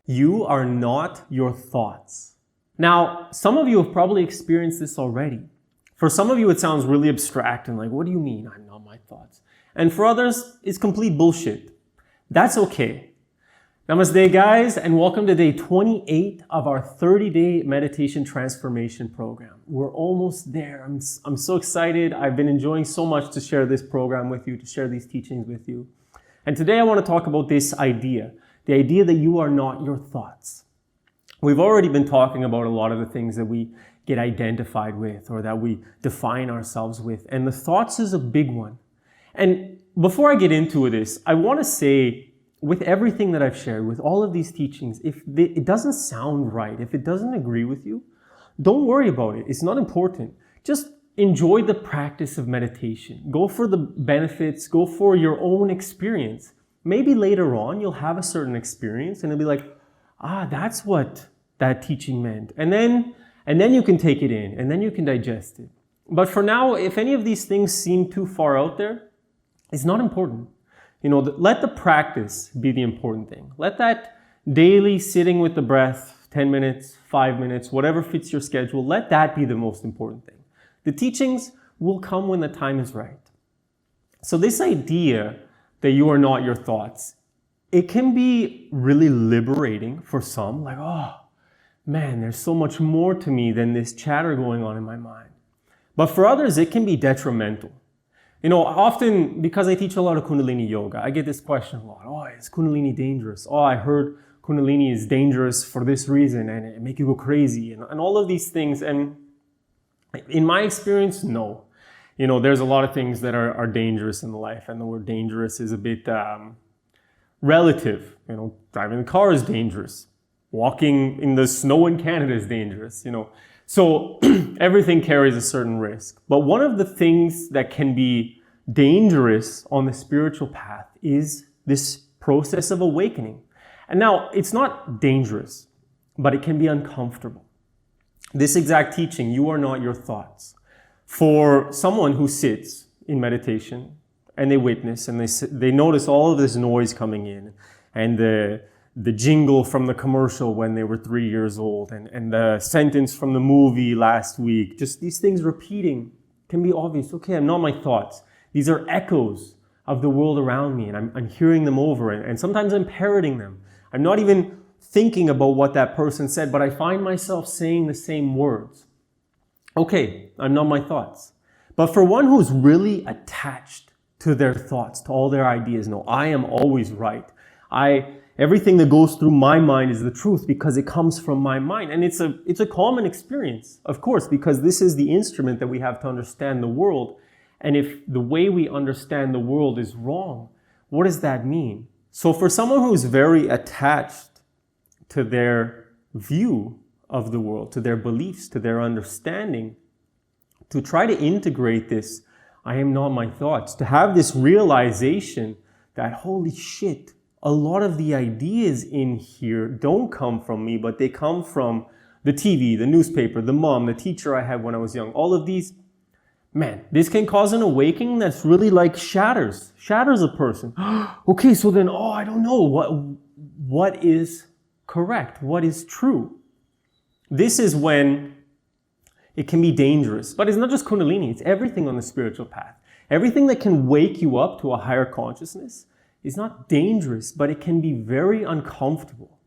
You are not your thoughts. Now, some of you have probably experienced this already. For some of you, it sounds really abstract and like, what do you mean I'm not my thoughts? And for others, it's complete bullshit. That's okay. Namaste, guys, and welcome to day 28 of our 30-day meditation transformation program. We're almost there. I'm so excited. I've been enjoying so much to share this program with you, to share these teachings with you. And today I want to talk about this idea, the idea that you are not your thoughts. We've already been talking about a lot of the things that we get identified with or that we define ourselves with. And the thoughts is a big one. And before I get into this, I want to say, with everything that I've shared, with all of these teachings, if it doesn't sound right, if it doesn't agree with you, don't worry about it. It's not important. Just enjoy the practice of meditation. Go for the benefits. Go for your own experience. Maybe later on, you'll have a certain experience and it'll be like, that's what that teaching meant. And then you can take it in and then you can digest it. But for now, if any of these things seem too far out there, it's not important. Let the practice be the important thing. Let that daily sitting with the breath, 10 minutes, 5 minutes, whatever fits your schedule, let that be the most important thing. The teachings will come when the time is right. So this idea that you are not your thoughts, it can be really liberating for some, like, oh man, there's so much more to me than this chatter going on in my mind. But for others, it can be detrimental. Often, because I teach a lot of Kundalini Yoga, I get this question a lot. Oh, is Kundalini dangerous? Oh, I heard Kundalini is dangerous for this reason and it make you go crazy and all of these things. And in my experience, no. There's a lot of things that are dangerous in life, and the word dangerous is a bit relative. Driving the car is dangerous. Walking in the snow in Canada is dangerous, So everything carries a certain risk. But one of the things that can be dangerous on the spiritual path is this process of awakening. And now, it's not dangerous, but it can be uncomfortable. This exact teaching, you are not your thoughts. For someone who sits in meditation and they witness and they notice all of this noise coming in and the jingle from the commercial when they were 3 years old and the sentence from the movie last week, just these things repeating can be obvious. Okay, I'm not my thoughts. These are echoes of the world around me and I'm hearing them over and sometimes I'm parroting them. I'm not even thinking about what that person said, but I find myself saying the same words. Okay, I'm not my thoughts. But for one who's really attached to their thoughts, to all their ideas, no, I am always right. Everything that goes through my mind is the truth because it comes from my mind. And it's a common experience, of course, because this is the instrument that we have to understand the world. And if the way we understand the world is wrong, what does that mean? So for someone who's very attached to their view of the world, to their beliefs, to their understanding, to try to integrate this, I am not my thoughts, to have this realization that, holy shit, a lot of the ideas in here don't come from me, but they come from the TV, the newspaper, the mom, the teacher I had when I was young. All of these, man, this can cause an awakening that's really like shatters a person. Okay, so then, I don't know what is correct, what is true. This is when it can be dangerous. But it's not just Kundalini, it's everything on the spiritual path. Everything that can wake you up to a higher consciousness is not dangerous, but it can be very uncomfortable.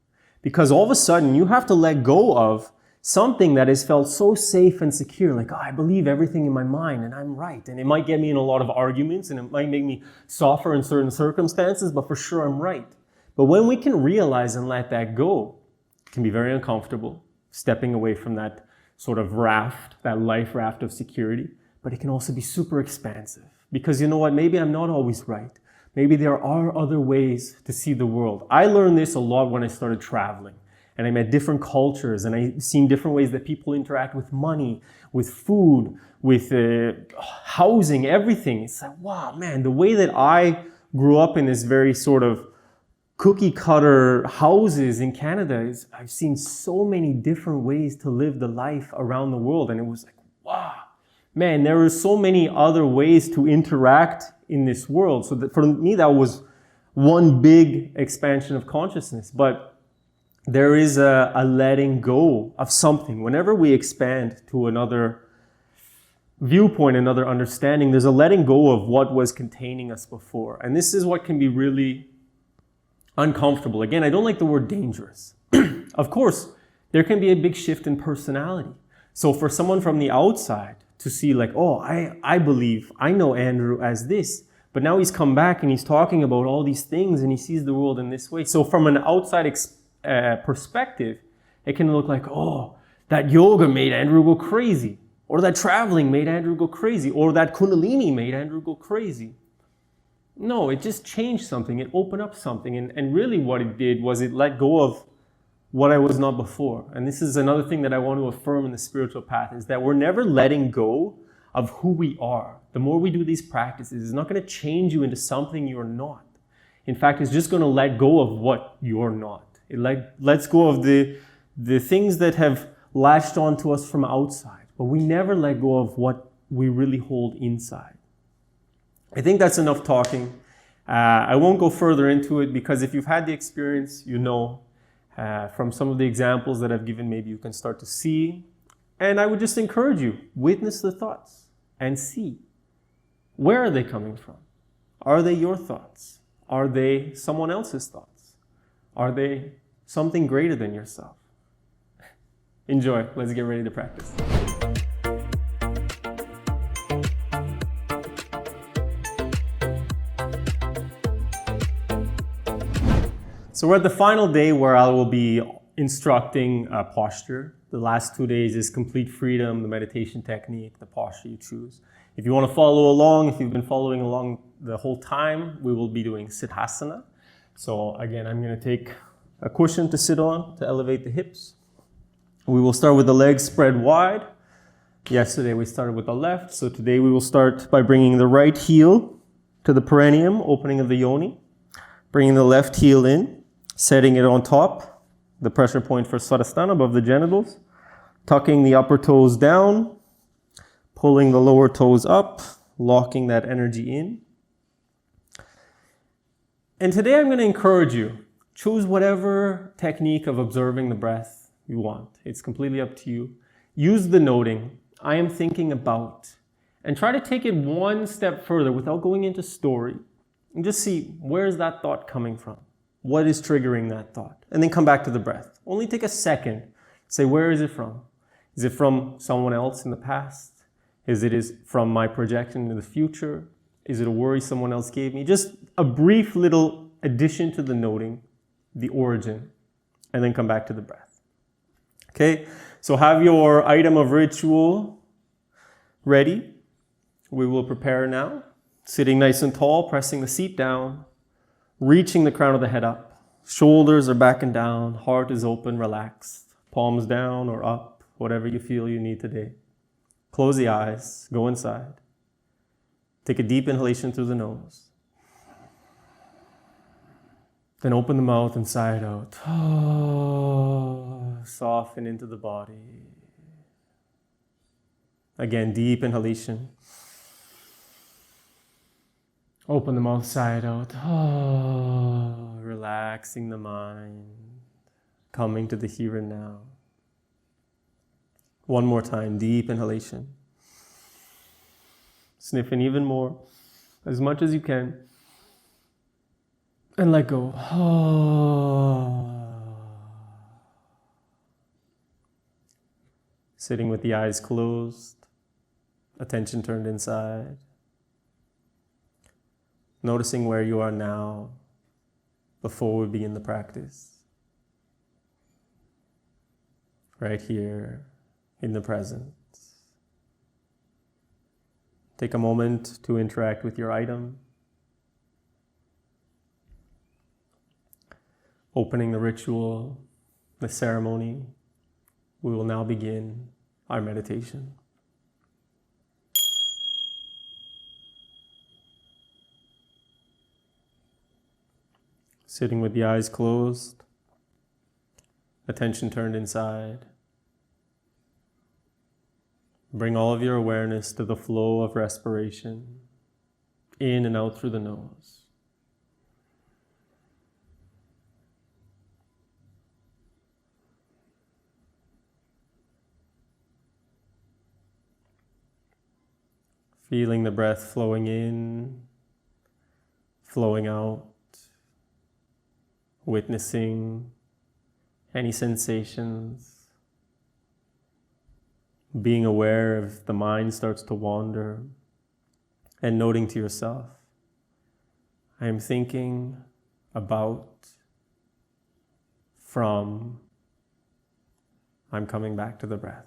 Because all of a sudden, you have to let go of something that has felt so safe and secure. Like, I believe everything in my mind and I'm right. And it might get me in a lot of arguments and it might make me suffer in certain circumstances, but for sure I'm right. But when we can realize and let that go, it can be very uncomfortable, stepping away from that sort of raft, that life raft of security. But it can also be super expansive. Because you know what? Maybe I'm not always right. Maybe there are other ways to see the world. I learned this a lot when I started traveling. And I met different cultures and I've seen different ways that people interact with money, with food, with housing, everything. It's like, wow, man, the way that I grew up in this very sort of cookie cutter houses in Canada is I've seen so many different ways to live the life around the world. And it was like, wow, man, there are so many other ways to interact in this world. So that for me, that was one big expansion of consciousness. But there is a letting go of something. Whenever we expand to another viewpoint, another understanding, there's a letting go of what was containing us before. And this is what can be really uncomfortable. Again, I don't like the word dangerous. Of course, there can be a big shift in personality. So for someone from the outside to see like, oh, I believe, I know Andrew as this, but now he's come back and he's talking about all these things and he sees the world in this way. So from an outside perspective, it can look like, oh, that yoga made Andrew go crazy, or that traveling made Andrew go crazy, or that Kundalini made Andrew go crazy. No, it just changed something. It opened up something. And really what it did was it let go of what I was not before. And this is another thing that I want to affirm in the spiritual path, is that we're never letting go of who we are. The more we do these practices, it's not going to change you into something you're not. In fact, it's just going to let go of what you're not. It lets go of the things that have latched onto us from outside. But we never let go of what we really hold inside. I think that's enough talking. I won't go further into it, because if you've had the experience, you know, from some of the examples that I've given, maybe you can start to see. And I would just encourage you, witness the thoughts and see, where are they coming from? Are they your thoughts? Are they someone else's thoughts? Are they something greater than yourself? Enjoy. Let's get ready to practice. So we're at the final day where I will be instructing posture. The last 2 days is complete freedom, the meditation technique, the posture you choose. If you want to follow along, if you've been following along the whole time, we will be doing Siddhasana. So again, I'm going to take a cushion to sit on to elevate the hips. We will start with the legs spread wide. Yesterday we started with the left, so today we will start by bringing the right heel to the perineum, opening of the yoni. Bringing the left heel in, setting it on top, the pressure point for Siddhasana above the genitals. Tucking the upper toes down, pulling the lower toes up, locking that energy in. And today I'm going to encourage you, choose whatever technique of observing the breath you want. It's completely up to you. Use the noting, I am thinking about, and try to take it one step further without going into story. And just see, where is that thought coming from? What is triggering that thought? And then come back to the breath. Only take a second. Say, where is it from? Is it from someone else in the past? Is it from my projection into the future? Is it a worry someone else gave me? Just a brief little addition to the noting, the origin, and then come back to the breath. Okay, so have your item of ritual ready. We will prepare now. Sitting nice and tall, pressing the seat down, reaching the crown of the head up. Shoulders are back and down, heart is open, relaxed. Palms down or up, whatever you feel you need today. Close the eyes, go inside. Take a deep inhalation through the nose. Then open the mouth and sigh it out. Soften into the body. Again, deep inhalation. Open the mouth, sigh it out. Relaxing the mind. Coming to the here and now. One more time, deep inhalation. Sniffing even more, as much as you can. And let go. Sitting with the eyes closed, attention turned inside. Noticing where you are now before we begin the practice. Right here in the present. Take a moment to interact with your item. Opening the ritual, the ceremony, we will now begin our meditation. Sitting with the eyes closed, attention turned inside. Bring all of your awareness to the flow of respiration, in and out through the nose. Feeling the breath flowing in, flowing out, witnessing any sensations, being aware if the mind starts to wander, and noting to yourself, I am thinking about, from, I'm coming back to the breath.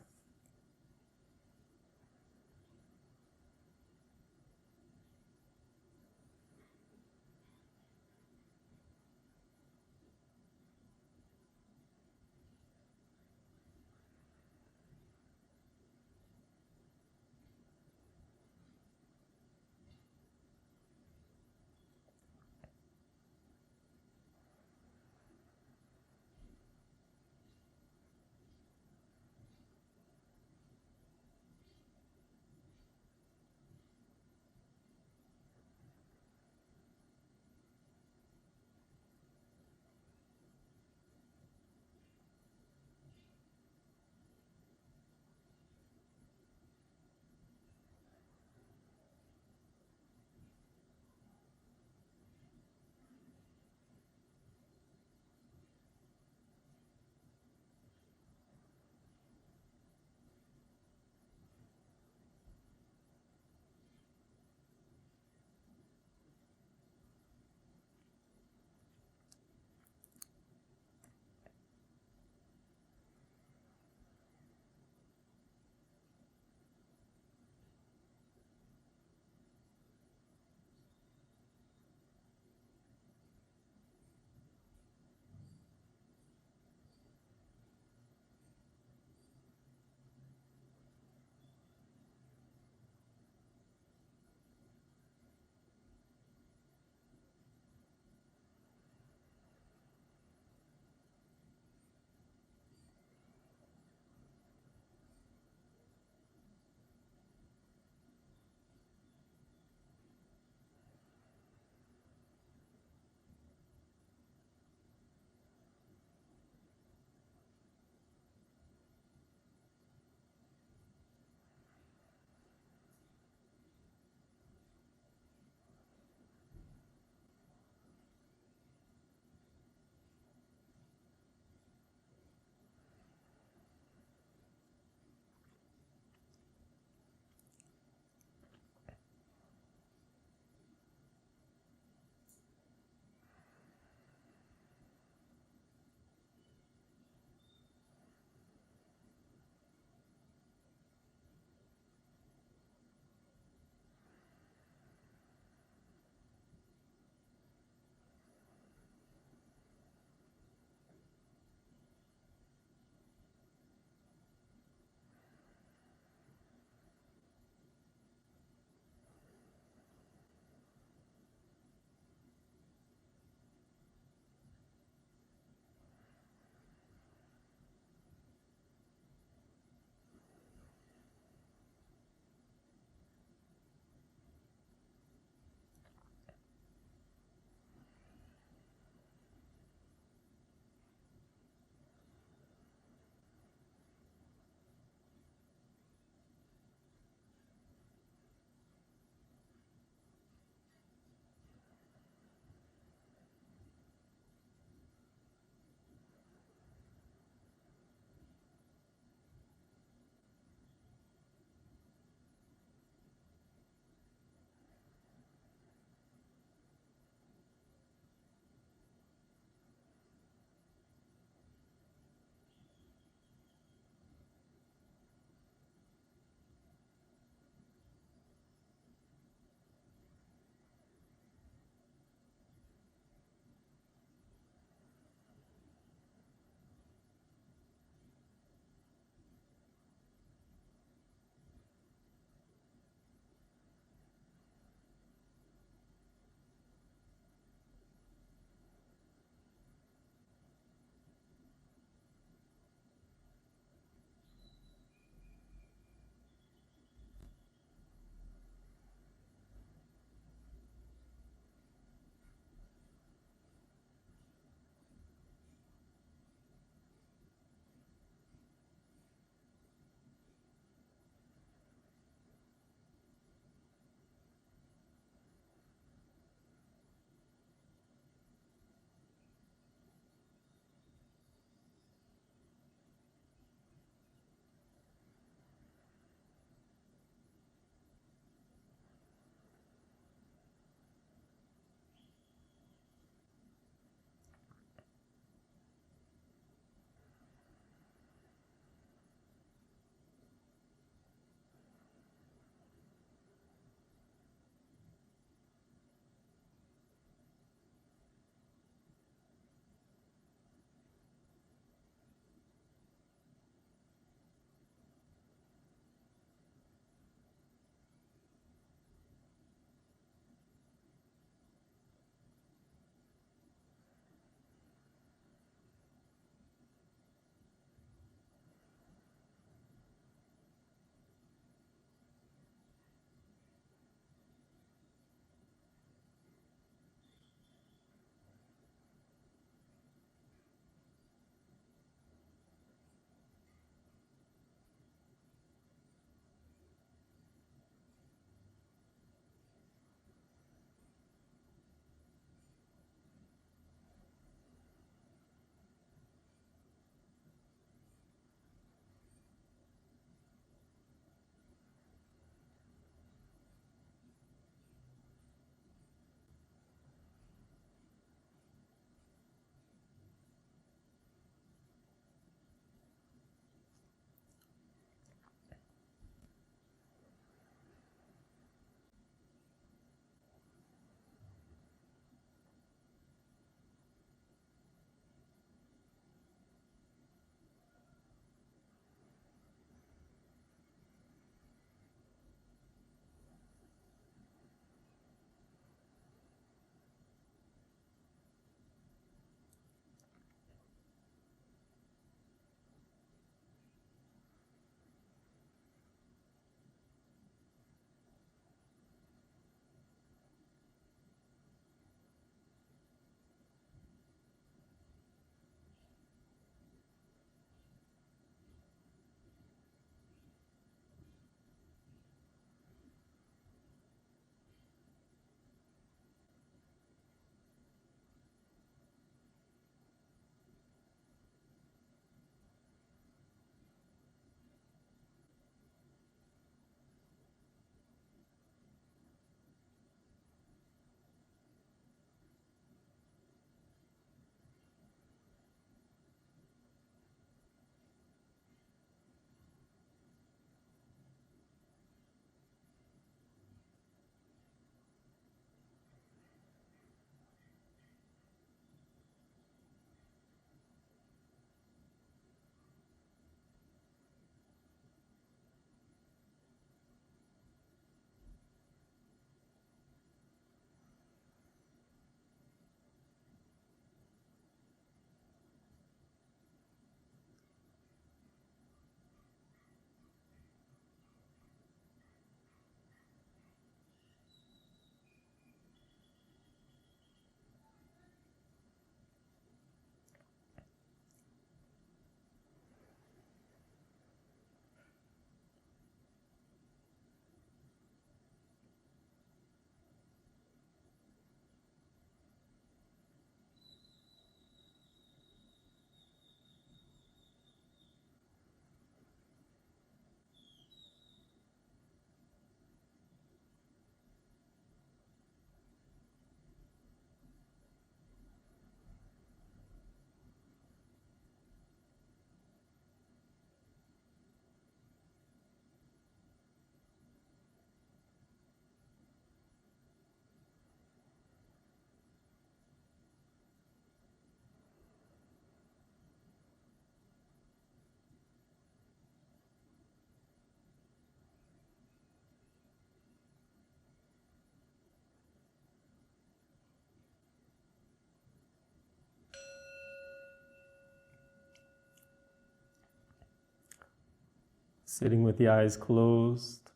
Sitting with the eyes closed,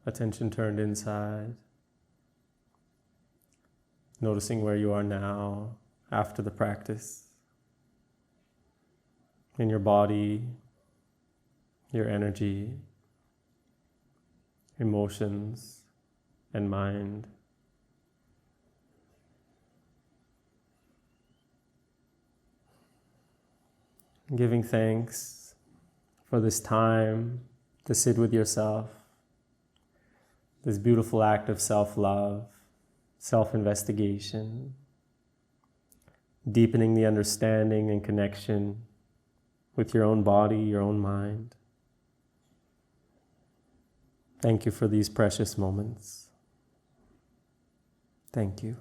attention turned inside. Noticing where you are now after the practice. In your body, your energy, emotions, and mind. Giving thanks for this time to sit with yourself, this beautiful act of self-love, self-investigation, deepening the understanding and connection with your own body, your own mind. Thank you for these precious moments. Thank you.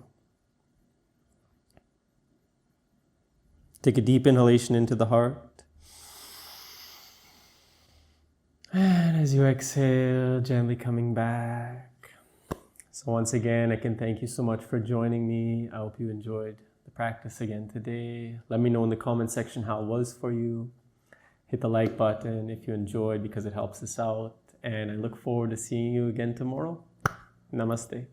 Take a deep inhalation into the heart. And as you exhale, gently coming back. So once again, I can thank you so much for joining me. I hope you enjoyed the practice again today. Let me know in the comment section how it was for you. Hit the like button if you enjoyed because it helps us out. And I look forward to seeing you again tomorrow. Namaste.